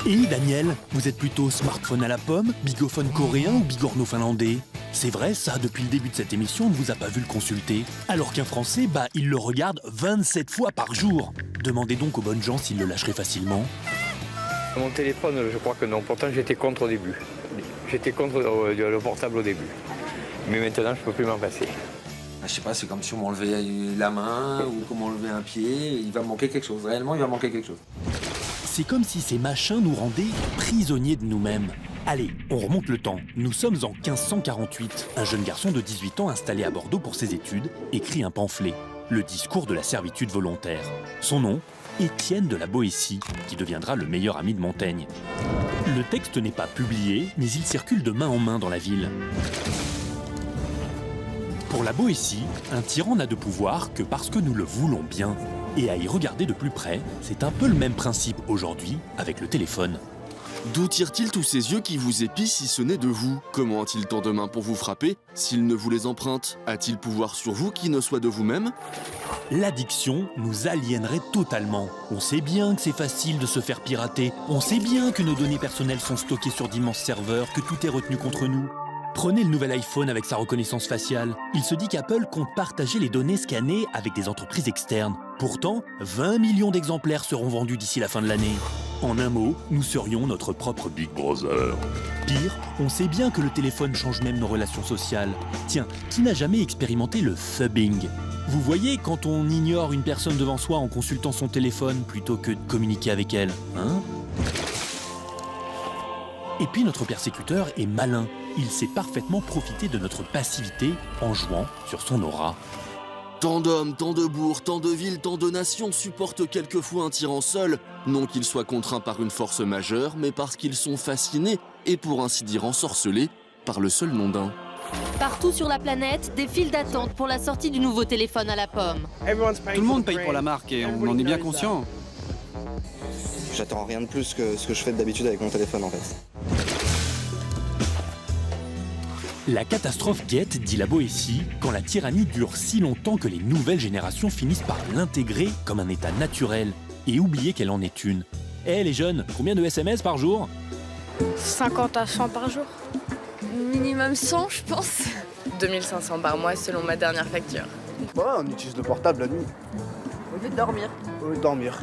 Et Daniel, vous êtes plutôt smartphone à la pomme, bigophone coréen ou bigorneau finlandais? C'est vrai, ça, depuis le début de cette émission, on ne vous a pas vu le consulter. Alors qu'un Français, il le regarde 27 fois par jour. Demandez donc aux bonnes gens s'ils le lâcheraient facilement. Mon téléphone, je crois que non. Pourtant, j'étais contre au début. J'étais contre le portable au début. Mais maintenant, je ne peux plus m'en passer. Je sais pas, c'est comme si on m'enlevait la main ou comme on enlevait un pied. Il va me manquer quelque chose. Réellement, il va me manquer quelque chose. C'est comme si ces machins nous rendaient prisonniers de nous-mêmes. Allez, on remonte le temps. Nous sommes en 1548. Un jeune garçon de 18 ans installé à Bordeaux pour ses études écrit un pamphlet, le discours de la servitude volontaire. Son nom, Étienne de la Boétie, qui deviendra le meilleur ami de Montaigne. Le texte n'est pas publié, mais il circule de main en main dans la ville. Pour la Boétie, un tyran n'a de pouvoir que parce que nous le voulons bien. Et à y regarder de plus près, c'est un peu le même principe aujourd'hui avec le téléphone. D'où tire-t-il tous ces yeux qui vous épient si ce n'est de vous? Comment a-t-il tant de mains pour vous frapper s'il ne vous les emprunte? A-t-il pouvoir sur vous qui ne soit de vous-même? L'addiction nous aliénerait totalement. On sait bien que c'est facile de se faire pirater. On sait bien que nos données personnelles sont stockées sur d'immenses serveurs, que tout est retenu contre nous. Prenez le nouvel iPhone avec sa reconnaissance faciale. Il se dit qu'Apple compte partager les données scannées avec des entreprises externes. Pourtant, 20 millions d'exemplaires seront vendus d'ici la fin de l'année. En un mot, nous serions notre propre Big Brother. Pire, on sait bien que le téléphone change même nos relations sociales. Tiens, qui n'a jamais expérimenté le phubbing? Vous voyez quand on ignore une personne devant soi en consultant son téléphone plutôt que de communiquer avec elle, hein? Et puis notre persécuteur est malin. Il sait parfaitement profiter de notre passivité en jouant sur son aura. Tant d'hommes, tant de bourgs, tant de villes, tant de nations supportent quelquefois un tyran seul, non qu'ils soient contraints par une force majeure, mais parce qu'ils sont fascinés, et pour ainsi dire ensorcelés, par le seul nom d'un. Partout sur la planète, des files d'attente pour la sortie du nouveau téléphone à la pomme. Tout le monde paye pour la marque et on en est bien conscient. J'attends rien de plus que ce que je fais d'habitude avec mon téléphone en fait. La catastrophe guette, dit la Boétie, quand la tyrannie dure si longtemps que les nouvelles générations finissent par l'intégrer comme un état naturel et oublier qu'elle en est une. Eh les jeunes, combien de SMS par jour? 50 à 100 par jour. Minimum 100, je pense. 2500 par mois selon ma dernière facture. Ouais, on utilise le portable la nuit. Au lieu de dormir. Au lieu de dormir.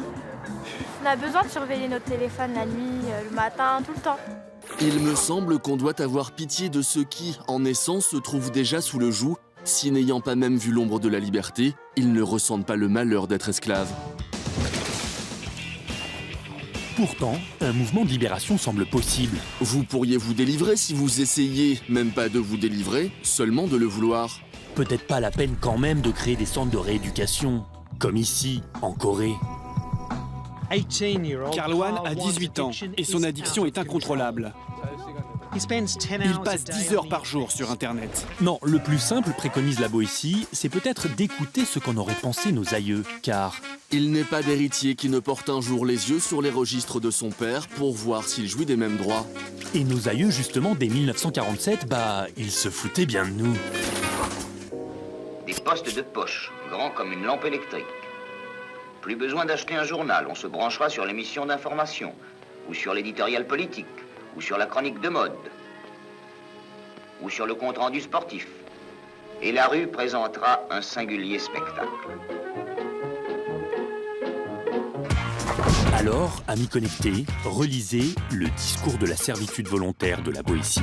On a besoin de surveiller notre téléphone la nuit, le matin, tout le temps. Il me semble qu'on doit avoir pitié de ceux qui, en naissance, se trouvent déjà sous le joug, si n'ayant pas même vu l'ombre de la liberté, ils ne ressentent pas le malheur d'être esclaves. Pourtant, un mouvement de libération semble possible. Vous pourriez vous délivrer si vous essayiez, même pas de vous délivrer, seulement de le vouloir. Peut-être pas la peine quand même de créer des centres de rééducation, comme ici, en Corée. Carl a 18 ans et son addiction est incontrôlable. Il passe 10 heures par jour sur Internet. Non, le plus simple, préconise la Boétie, c'est peut-être d'écouter ce qu'en auraient pensé nos aïeux, car... Il n'est pas d'héritier qui ne porte un jour les yeux sur les registres de son père pour voir s'il jouit des mêmes droits. Et nos aïeux, justement, dès 1947, ils se foutaient bien de nous. Des postes de poche, grands comme une lampe électrique. Plus besoin d'acheter un journal, on se branchera sur l'émission d'information, ou sur l'éditorial politique, ou sur la chronique de mode, ou sur le compte-rendu sportif. Et la rue présentera un singulier spectacle. Alors, amis connectés, relisez le discours de la servitude volontaire de la Boétie.